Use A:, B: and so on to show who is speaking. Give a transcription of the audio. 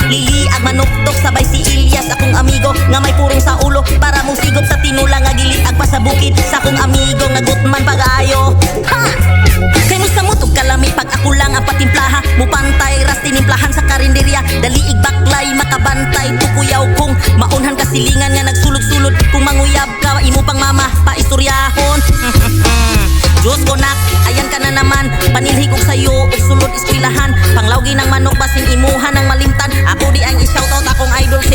A: Liliag manuktok sabay si Ilyas akong amigo nga may purong sa ulo para mong sigop sa tinula nga giliag pa sa bukid sa akong amigo nga gutman pagayo. Ha! Kay mo sa mutog kalami pag ako lang ang patimplaha mupantay ras tinimplahan sa karinderya daliig baklay makabantay tukuyaw kung maunhan kasilingan nga nagsulod-sulod kung manguyab ka imo pang mama paistoryahon. Diyos ko nak, ayan ka na naman panilhig og sayo og sulod eskwelahan panglawgi ng manok basin imuhan ng malimtan ako di ang i-shoutout akong idol si